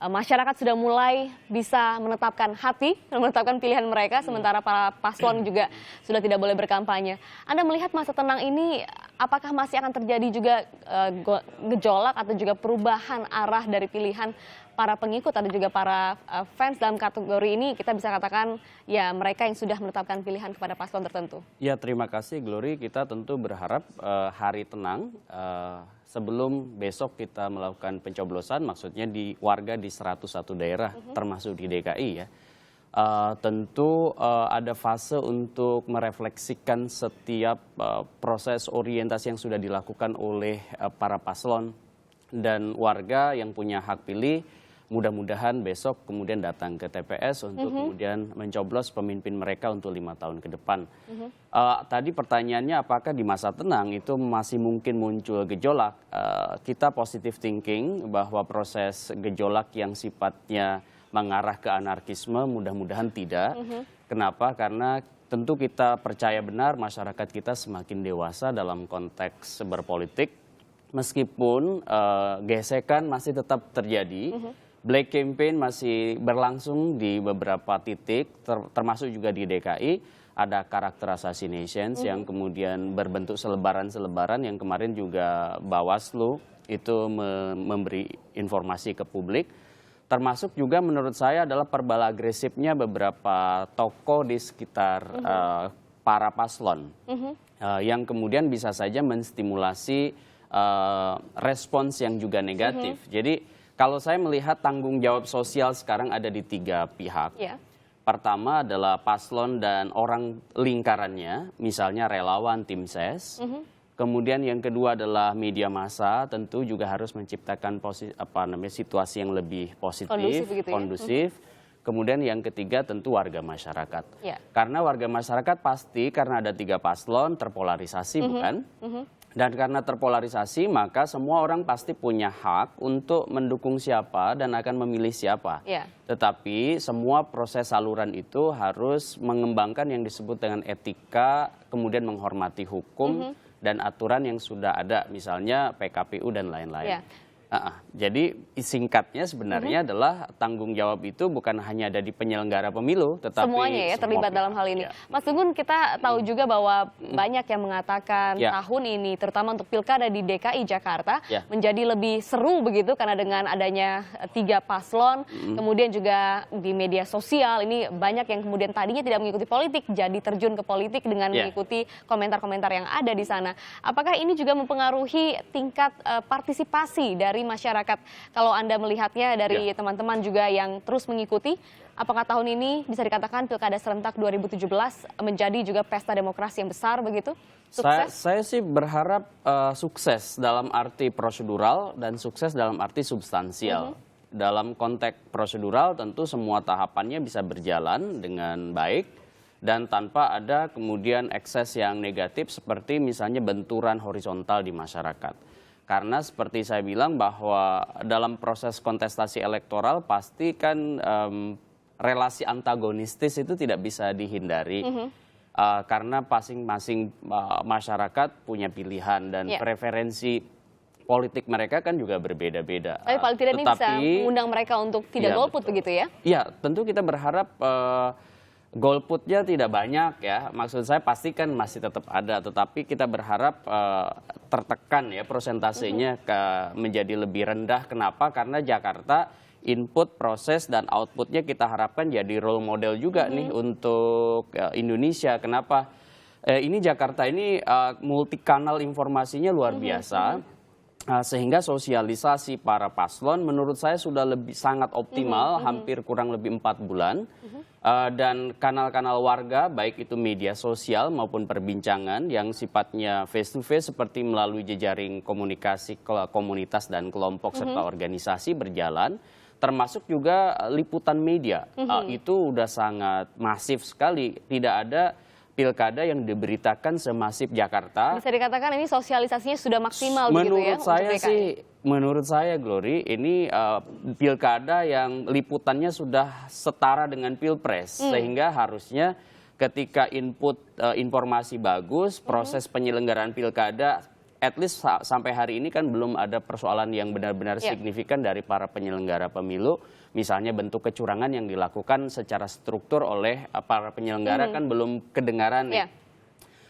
masyarakat sudah mulai bisa menetapkan pilihan mereka, sementara para paslon juga sudah tidak boleh berkampanye. Anda melihat masa tenang ini apakah masih akan terjadi juga gejolak atau juga perubahan arah dari pilihan para pengikut atau juga para fans dalam kategori ini, kita bisa katakan ya mereka yang sudah menetapkan pilihan kepada paslon tertentu? Ya, terima kasih Glory. Kita tentu berharap hari tenang sebelum besok kita melakukan pencoblosan, maksudnya di warga di 101 daerah termasuk di DKI ya. Tentu ada fase untuk merefleksikan setiap proses orientasi yang sudah dilakukan oleh para paslon dan warga yang punya hak pilih. Mudah-mudahan besok kemudian datang ke TPS untuk kemudian mencoblos pemimpin mereka untuk 5 tahun ke depan. Tadi pertanyaannya apakah di masa tenang itu masih mungkin muncul gejolak? Kita positive thinking bahwa proses gejolak yang sifatnya mengarah ke anarkisme mudah-mudahan tidak. Kenapa? Karena tentu kita percaya benar masyarakat kita semakin dewasa dalam konteks berpolitik. Meskipun gesekan masih tetap terjadi, black campaign masih berlangsung di beberapa titik, termasuk juga di DKI. Ada karakter assassinations yang kemudian berbentuk selebaran-selebaran yang kemarin juga Bawaslu itu memberi informasi ke publik. Termasuk juga menurut saya adalah perbal agresifnya beberapa tokoh di sekitar para paslon yang kemudian bisa saja menstimulasi respons yang juga negatif. Jadi kalau saya melihat tanggung jawab sosial sekarang ada di 3 pihak. Pertama adalah paslon dan orang lingkarannya, misalnya relawan tim ses. Kemudian yang kedua adalah media massa, tentu juga harus menciptakan situasi yang lebih positif, kondusif. Kemudian yang ketiga tentu warga masyarakat. Karena warga masyarakat pasti karena ada 3 paslon terpolarisasi, bukan? Dan karena terpolarisasi maka semua orang pasti punya hak untuk mendukung siapa dan akan memilih siapa. Tetapi semua proses saluran itu harus mengembangkan yang disebut dengan etika, kemudian menghormati hukum dan aturan yang sudah ada, misalnya PKPU dan lain-lain. Jadi singkatnya sebenarnya adalah tanggung jawab itu bukan hanya ada di penyelenggara pemilu, tetapi semuanya ya terlibat dalam hal ini. Mas Gun, kita tahu juga bahwa banyak yang mengatakan tahun ini, terutama untuk pilkada di DKI Jakarta, menjadi lebih seru begitu karena dengan adanya 3 paslon, kemudian juga di media sosial ini banyak yang kemudian tadinya tidak mengikuti politik, jadi terjun ke politik dengan mengikuti komentar-komentar yang ada di sana. Apakah ini juga mempengaruhi tingkat partisipasi dari masyarakat? Kalau Anda melihatnya dari teman-teman juga yang terus mengikuti, apakah tahun ini bisa dikatakan Pilkada Serentak 2017 menjadi juga pesta demokrasi yang besar begitu? Sukses? Saya sih berharap sukses dalam arti prosedural dan sukses dalam arti substansial. Dalam konteks prosedural tentu semua tahapannya bisa berjalan dengan baik dan tanpa ada kemudian ekses yang negatif seperti misalnya benturan horizontal di masyarakat. Karena seperti saya bilang bahwa dalam proses kontestasi elektoral pasti kan relasi antagonistis itu tidak bisa dihindari. Karena masing-masing masyarakat punya pilihan dan preferensi politik mereka kan juga berbeda-beda. Tapi paling tidak ini bisa mengundang mereka untuk tidak golput begitu ya? Iya, tentu kita berharap golputnya tidak banyak ya, maksud saya pasti kan masih tetap ada, tetapi kita berharap tertekan ya prosentasenya menjadi lebih rendah. Kenapa? Karena Jakarta input, proses, dan outputnya kita harapkan jadi role model juga nih untuk Indonesia. Kenapa? Ini Jakarta ini multi kanal informasinya luar biasa. Sehingga sosialisasi para paslon menurut saya sudah sangat optimal, hampir kurang lebih 4 bulan. Dan kanal-kanal warga, baik itu media sosial maupun perbincangan yang sifatnya face to face seperti melalui jejaring komunikasi komunitas dan kelompok serta organisasi berjalan. Termasuk juga liputan media, itu udah sangat masif sekali, tidak ada pilkada yang diberitakan semasif Jakarta. Bisa dikatakan ini sosialisasinya sudah maksimal begitu ya? Menurut saya Glory, ini pilkada yang liputannya sudah setara dengan pilpres. Sehingga harusnya ketika input informasi bagus, proses penyelenggaraan pilkada at least sampai hari ini kan belum ada persoalan yang benar-benar signifikan dari para penyelenggara pemilu. Misalnya bentuk kecurangan yang dilakukan secara struktur oleh para penyelenggara kan belum kedengaran nih.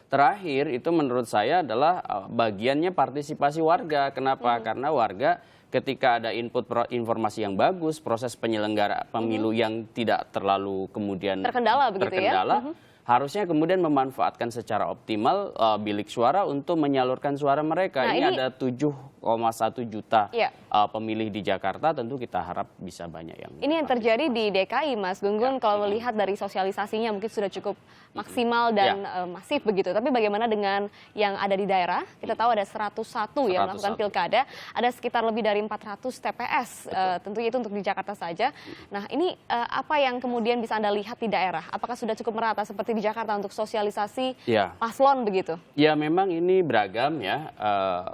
Terakhir itu menurut saya adalah bagiannya partisipasi warga. Kenapa? Karena warga ketika ada input informasi yang bagus, proses penyelenggara pemilu yang tidak terlalu kemudian terkendala, harusnya kemudian memanfaatkan secara optimal bilik suara untuk menyalurkan suara mereka. Nah, ini ada 7,1 juta pemilih di Jakarta, tentu kita harap bisa banyak yang... Ini yang terjadi di DKI, Mas Gun-Gun, kalau melihat dari sosialisasinya mungkin sudah cukup maksimal dan masif begitu. Tapi bagaimana dengan yang ada di daerah? Kita tahu ada 101 yang melakukan pilkada, ada sekitar lebih dari 400 TPS, tentunya itu untuk di Jakarta saja. Nah, ini apa yang kemudian bisa Anda lihat di daerah? Apakah sudah cukup merata seperti di Jakarta untuk sosialisasi paslon begitu? Ya, memang ini beragam ya.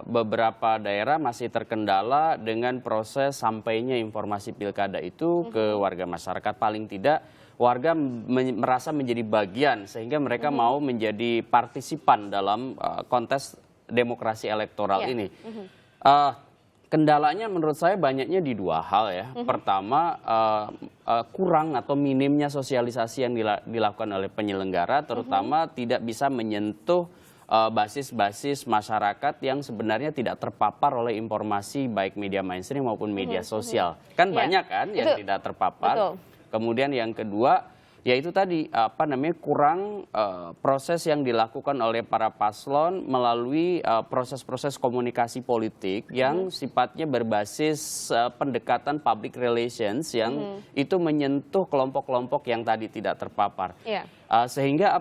Beberapa daerah masih terkendala dengan proses sampainya informasi pilkada itu ke warga masyarakat. Paling tidak warga merasa menjadi bagian sehingga mereka mau menjadi partisipan dalam kontes demokrasi elektoral ini. Kendalanya menurut saya banyaknya di dua hal ya. Pertama, kurang atau minimnya sosialisasi yang dilakukan oleh penyelenggara, terutama tidak bisa menyentuh basis-basis masyarakat yang sebenarnya tidak terpapar oleh informasi baik media mainstream maupun media sosial. Kan banyak kan yang tidak terpapar. Kemudian yang kedua, yaitu tadi kurang proses yang dilakukan oleh para paslon melalui proses-proses komunikasi politik yang sifatnya berbasis pendekatan public relations yang itu menyentuh kelompok-kelompok yang tadi tidak terpapar. Sehingga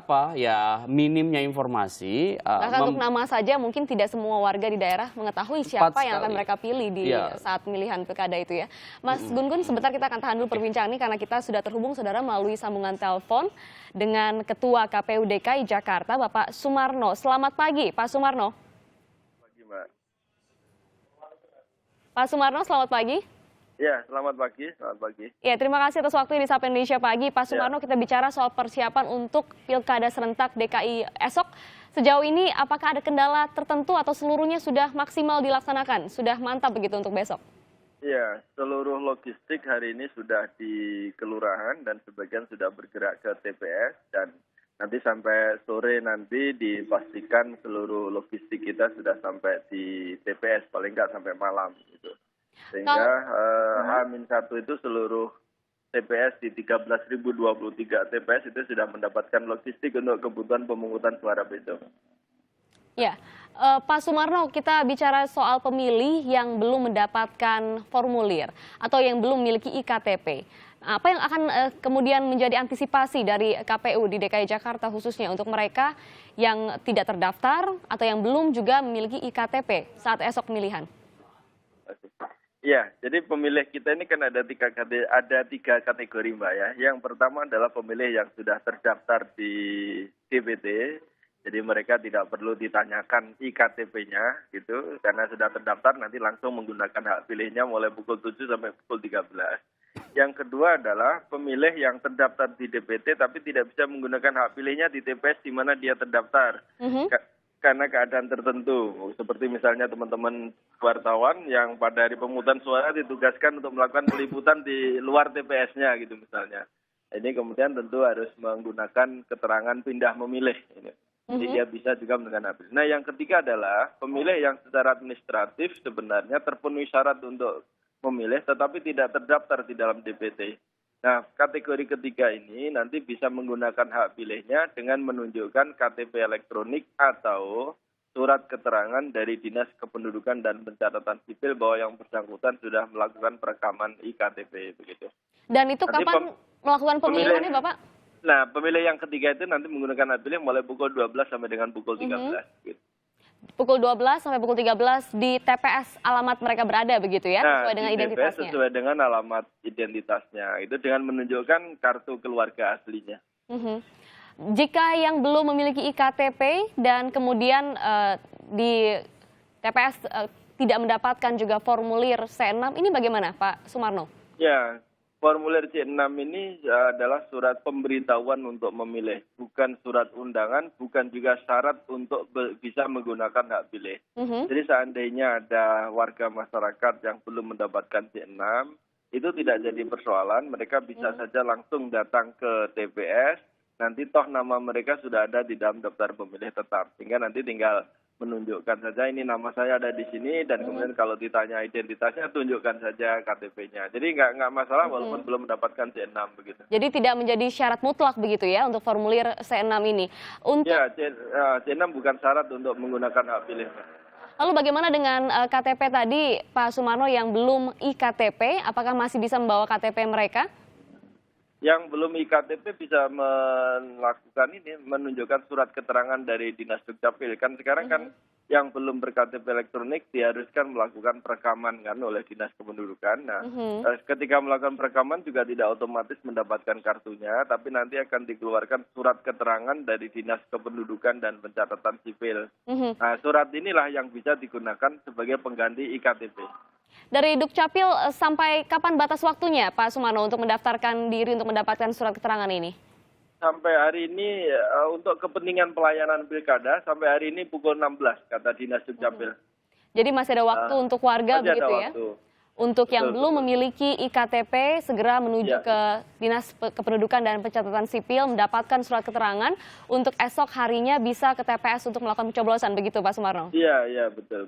minimnya informasi. Bahkan untuk nama saja mungkin tidak semua warga di daerah mengetahui siapa yang akan mereka pilih di saat pemilihan pilkada itu ya. Mas Gun-Gun, sebentar kita akan tahan dulu perbincangan ini karena kita sudah terhubung saudara melalui sambungan telepon dengan Ketua KPU DKI Jakarta, Bapak Sumarno. Selamat pagi, Pak Sumarno. Pagi, Mbak. Pak Sumarno, selamat pagi. Ya, selamat pagi. Ya, terima kasih atas waktu di Sapa Indonesia Pagi. Pak Sumarno, kita bicara soal persiapan untuk Pilkada Serentak DKI esok. Sejauh ini apakah ada kendala tertentu atau seluruhnya sudah maksimal dilaksanakan? Sudah mantap begitu untuk besok? Ya, seluruh logistik hari ini sudah di kelurahan dan sebagian sudah bergerak ke TPS dan nanti sampai sore nanti dipastikan seluruh logistik kita sudah sampai di TPS, paling nggak sampai malam gitu. Sehingga H-1 itu seluruh TPS di 13.023 TPS itu sudah mendapatkan logistik untuk kebutuhan pemungutan suara besok. Ya, Pak Sumarno, kita bicara soal pemilih yang belum mendapatkan formulir atau yang belum memiliki IKTP. Apa yang akan kemudian menjadi antisipasi dari KPU di DKI Jakarta khususnya untuk mereka yang tidak terdaftar atau yang belum juga memiliki IKTP saat esok pemilihan? Ya, jadi pemilih kita ini kan ada tiga kategori, Mbak ya. Yang pertama adalah pemilih yang sudah terdaftar di DPT, jadi mereka tidak perlu ditanyakan IKTP-nya gitu, karena sudah terdaftar nanti langsung menggunakan hak pilihnya mulai pukul 7 sampai pukul 13. Yang kedua adalah pemilih yang terdaftar di DPT tapi tidak bisa menggunakan hak pilihnya di TPS di mana dia terdaftar. Karena keadaan tertentu, seperti misalnya teman-teman wartawan yang pada hari pemungutan suara ditugaskan untuk melakukan peliputan di luar TPS-nya gitu misalnya. Ini kemudian tentu harus menggunakan keterangan pindah memilih. Jadi dia bisa juga menggunakan hak pilih. Nah, yang ketiga adalah pemilih yang secara administratif sebenarnya terpenuhi syarat untuk memilih tetapi tidak terdaftar di dalam DPT. Nah, kategori ketiga ini nanti bisa menggunakan hak pilihnya dengan menunjukkan KTP elektronik atau surat keterangan dari Dinas Kependudukan dan Pencatatan Sipil bahwa yang bersangkutan sudah melakukan perekaman IKTP begitu. Dan itu nanti kapan melakukan pemilihannya, Bapak? Nah, pemilih yang ketiga itu nanti menggunakan hak pilih mulai pukul 12 sampai dengan pukul 13 gitu. Pukul 12 sampai pukul 13 di TPS alamat mereka berada begitu ya, sesuai dengan identitasnya. TPS sesuai dengan alamat identitasnya, itu dengan menunjukkan kartu keluarga aslinya. Jika yang belum memiliki IKTP dan kemudian di TPS tidak mendapatkan juga formulir C6, ini bagaimana Pak Sumarno? Ya, Formulir C6 ini adalah surat pemberitahuan untuk memilih, bukan surat undangan, bukan juga syarat untuk bisa menggunakan hak pilih. Jadi seandainya ada warga masyarakat yang belum mendapatkan C6, itu tidak jadi persoalan, mereka bisa saja langsung datang ke TPS, nanti toh nama mereka sudah ada di dalam daftar pemilih tetap, sehingga nanti tinggal menunjukkan saja ini nama saya ada di sini dan kemudian kalau ditanya identitasnya tunjukkan saja KTP-nya. Jadi nggak masalah walaupun belum mendapatkan C6 begitu. Jadi tidak menjadi syarat mutlak begitu ya untuk formulir C6 ini. Ya, C6 bukan syarat untuk menggunakan hak pilih. Lalu bagaimana dengan KTP tadi Pak Sumarno yang belum iKTP, apakah masih bisa membawa KTP mereka? Yang belum iKTP bisa melakukan ini, menunjukkan surat keterangan dari Dinas Dukcapil. Kan sekarang kan yang belum berKTP elektronik diharuskan melakukan perekaman kan oleh Dinas Kependudukan. Nah, ketika melakukan perekaman juga tidak otomatis mendapatkan kartunya, tapi nanti akan dikeluarkan surat keterangan dari Dinas Kependudukan dan Pencatatan Sipil. Nah, surat inilah yang bisa digunakan sebagai pengganti iKTP. Dari Dukcapil sampai kapan batas waktunya Pak Sumarno untuk mendaftarkan diri untuk mendapatkan surat keterangan ini? Sampai hari ini untuk kepentingan pelayanan pilkada sampai hari ini pukul 16 kata Dinas Dukcapil. Jadi masih ada waktu untuk warga begitu ya? Untuk yang belum memiliki iKTP segera menuju ke Dinas Kependudukan dan Pencatatan Sipil mendapatkan surat keterangan untuk esok harinya bisa ke TPS untuk melakukan pencoblosan begitu Pak Sumarno? Iya betul.